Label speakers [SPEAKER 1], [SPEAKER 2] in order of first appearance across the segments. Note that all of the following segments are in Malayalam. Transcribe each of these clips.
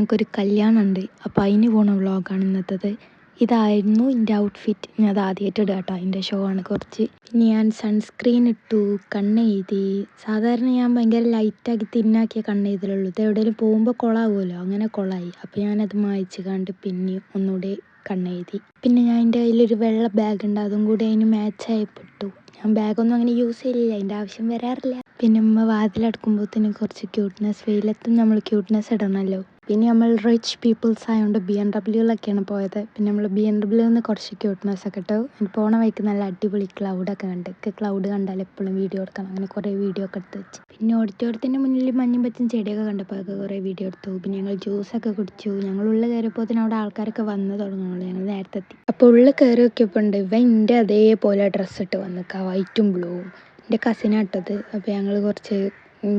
[SPEAKER 1] ഞങ്ങൾക്കൊരു കല്യാണമുണ്ട്. അപ്പോൾ അതിന് പോണ വ്ളോഗാണ് ഇന്നത്തേത്. ഇതായിരുന്നു എൻ്റെ ഔട്ട്ഫിറ്റ്. ഞാൻ അത് ആദ്യമായിട്ട് ഇടുക കേട്ടോ. അതിൻ്റെ ഷോ ആണ് കുറച്ച്. പിന്നെ ഞാൻ സൺസ്ക്രീൻ ഇട്ടു, കണ്ണെഴുതി. സാധാരണ ഞാൻ ഭയങ്കര ലൈറ്റാക്കി തിന്നാക്കിയ കണ്ണെഴുതലുള്ളൂ. ഇത് എവിടെയെങ്കിലും പോകുമ്പോൾ കൊളാവുമല്ലോ, അങ്ങനെ കൊളായി. അപ്പോൾ ഞാനത് മായ്ച്ച് കണ്ട് പിന്നെ ഒന്നുകൂടി കണ്ണെഴുതി. പിന്നെ ഞാൻ എൻ്റെ കയ്യിലൊരു വെള്ള ബാഗ് ഉണ്ട്, അതും കൂടി അതിന് മാച്ചായപ്പെട്ടു. ഞാൻ ബാഗൊന്നും അങ്ങനെ യൂസ് ചെയ്യില്ല, അതിൻ്റെ ആവശ്യം വരാറില്ല. പിന്നെ ഉമ്മ വാതിലടക്കുമ്പോഴത്തേനും കുറച്ച് ക്യൂട്ട്നെസ്, വെയിലത്തും നമ്മൾ ക്യൂട്ട്നെസ് ഇടണമല്ലോ. പിന്നെ നമ്മൾ റിച്ച് പീപ്പിൾസ് ആയതുകൊണ്ട് BMW പോയത്. പിന്നെ നമ്മൾ BMW കുറച്ച് ക്യൂട്ട്നെസ് ഒക്കെ ഇട്ടു. പോണ വഴിക്ക് നല്ല അടിപൊളി ക്ലൗഡൊക്കെ കണ്ട്. ക്ലൗഡ് കണ്ടാൽ എപ്പോഴും വീഡിയോ എടുക്കണം, അങ്ങനെ കുറേ വീഡിയോ ഒക്കെ എടുത്ത് വെച്ച്. പിന്നെ ഓഡിറ്റോറിയത്തിൻ്റെ മുന്നിൽ മഞ്ഞും പറ്റും ചെടിയൊക്കെ കണ്ടപ്പോൾ അതൊക്കെ കുറേ വീഡിയോ എടുത്തു. പിന്നെ ഞങ്ങൾ ജ്യൂസൊക്കെ കുടിച്ചു. ഞങ്ങൾ ഉള്ളിൽ കയറിയപ്പോൾ അവിടെ ആൾക്കാരൊക്കെ വന്ന് തുടങ്ങുള്ളൂ, ഞങ്ങൾ നേരത്തെ എത്തി. അപ്പോൾ ഉള്ളിൽ കയറി നോക്കിയപ്പോൾ ഉണ്ട് ഇവ എൻ്റെ അതേപോലെ ഡ്രസ്സ് ഇട്ട് വന്നിക്കുക, വൈറ്റും ബ്ലൂവും. എൻ്റെ കസിനാട്ടത്. അപ്പോൾ ഞങ്ങൾ കുറച്ച്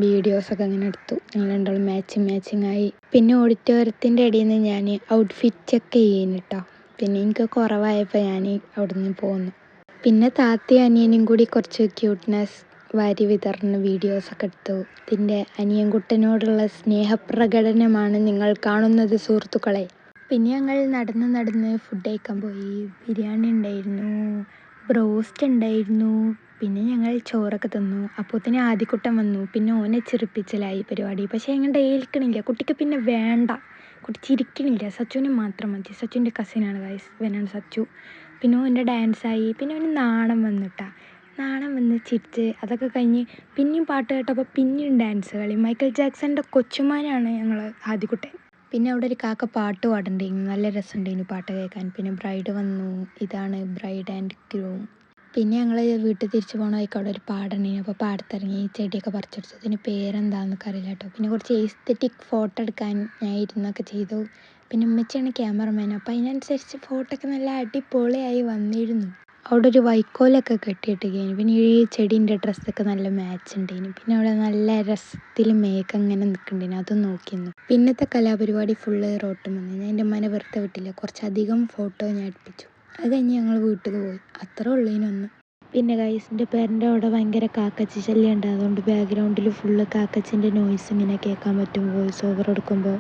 [SPEAKER 1] വീഡിയോസൊക്കെ അങ്ങനെ എടുത്തു. ഞങ്ങൾ രണ്ടാളും മാച്ചിങ് ആയി. പിന്നെ ഓഡിറ്റോറിയത്തിൻ്റെ ഇടയിൽ നിന്ന് ഞാൻ ഔട്ട്ഫിറ്റ് ചെക്ക് ചെയ്യുന്നു കേട്ടോ. പിന്നെ എനിക്ക് കുറവായപ്പോൾ ഞാൻ അവിടെ നിന്ന് പോന്നു. പിന്നെ താത്തയും അനിയനും കൂടി കുറച്ച് ക്യൂട്ട്നെസ് വാരി വിതർന്ന വീഡിയോസൊക്കെ എടുത്തു. ഇതിൻ്റെ അനിയൻകുട്ടനോടുള്ള സ്നേഹപ്രകടനമാണ് നിങ്ങൾ കാണുന്നത് സുഹൃത്തുക്കളെ. പിന്നെ ഞങ്ങൾ നടന്ന് ഫുഡ് കഴിക്കാൻ പോയി. ബിരിയാണി ഉണ്ടായിരുന്നു, ബ്രോസ്റ്റ് ഉണ്ടായിരുന്നു. പിന്നെ ഞങ്ങൾ ചോറൊക്കെ തിന്നു. അപ്പോഴത്തേന് ആദിക്കുട്ടൻ വന്നു. പിന്നെ ഓനെ ചിരിപ്പിച്ചലായി പരിപാടി. പക്ഷേ ഞങ്ങളുടെ ഏൽക്കണില്ല, കുട്ടിക്ക് പിന്നെ വേണ്ട, കുട്ടി ചിരിക്കണില്ല. സച്ചുവിന് മാത്രം മതി. സച്ചുവിൻ്റെ കസിനാണ് ഗൈസ്, ഇവനാണ് സച്ചു. പിന്നെ ഓൻ്റെ ഡാൻസായി. പിന്നെ അവന് നാണം വന്ന് ചിരിച്ച് അതൊക്കെ കഴിഞ്ഞ് പിന്നെയും പാട്ട് കേട്ടപ്പോൾ പിന്നെയും ഡാൻസ് കളി. മൈക്കിൾ ജാക്സൻ്റെ കൊച്ചുമാനാണ് ഞങ്ങൾ ആദിക്കുട്ടൻ. പിന്നെ അവിടെ ഒരു കാക്ക പാട്ട് പാടുന്നുണ്ടായിരുന്നു, നല്ല രസമുണ്ടായിരുന്നു പാട്ട് കേൾക്കാൻ. പിന്നെ ബ്രൈഡ് വന്നു. ഇതാണ് ബ്രൈഡ് ആൻഡ് ഗ്രൂം. പിന്നെ ഞങ്ങൾ വീട്ടിൽ തിരിച്ച് പോകണ വഴിക്ക് അവിടെ ഒരു പാടുണ്ടായിരുന്നു. അപ്പോൾ പാടത്തിറങ്ങി ചെടിയൊക്കെ പറിച്ചെടുത്തു. അതിന് പേരെന്താണെന്നൊക്കെ അറിയില്ല കേട്ടോ. പിന്നെ കുറച്ച് എസ്തെറ്റിക് ഫോട്ടോ എടുക്കാൻ ഞാൻ ഇരുന്നൊക്കെ ചെയ്തു. പിന്നെ ഉമ്മച്ചിയാണ് ക്യാമറമാൻ, അപ്പോൾ അതിനനുസരിച്ച് ഫോട്ടോ ഒക്കെ നല്ല അടിപൊളിയായി വന്നിരുന്നു. അവിടെ ഒരു വൈക്കോലൊക്കെ കെട്ടിയിട്ടിരിക്കുന്നു. പിന്നെ ഈ ചെടീൻ്റെ ഡ്രസ്സൊക്കെ നല്ല മാച്ച് ഉണ്ടായിരുന്നു. പിന്നെ അവിടെ നല്ല രസത്തിൽ അങ്ങനെ നിൽക്കുന്നുണ്ടായിരുന്നു, അതും നോക്കിയിരുന്നു. പിന്നത്തെ കലാപരിപാടി ഫുള്ള് റോട്ടും വന്നു. ഞാൻ എൻ്റെ ഉമ്മനെ വെറുതെ വിട്ടില്ല, കുറച്ചധികം ഫോട്ടോ ഞാൻ എടുപ്പിച്ചു. അത് കഴിഞ്ഞ് ഞങ്ങൾ വീട്ടിൽ പോയി. അത്രേ ഉള്ളൂ ഇതിനൊന്ന്. പിന്നെ ഗൈസിൻ്റെ പേരൻ്റെ അവിടെ ഭയങ്കര കാക്കച്ചി ശല്യം ഉണ്ട്. അതുകൊണ്ട് ബാക്ക്ഗ്രൗണ്ടിൽ ഫുള്ള് കാക്കച്ചിൻ്റെ നോയ്സ് ഇങ്ങനെ കേൾക്കാൻ പറ്റും വോയിസ് ഓവർ എടുക്കുമ്പോൾ.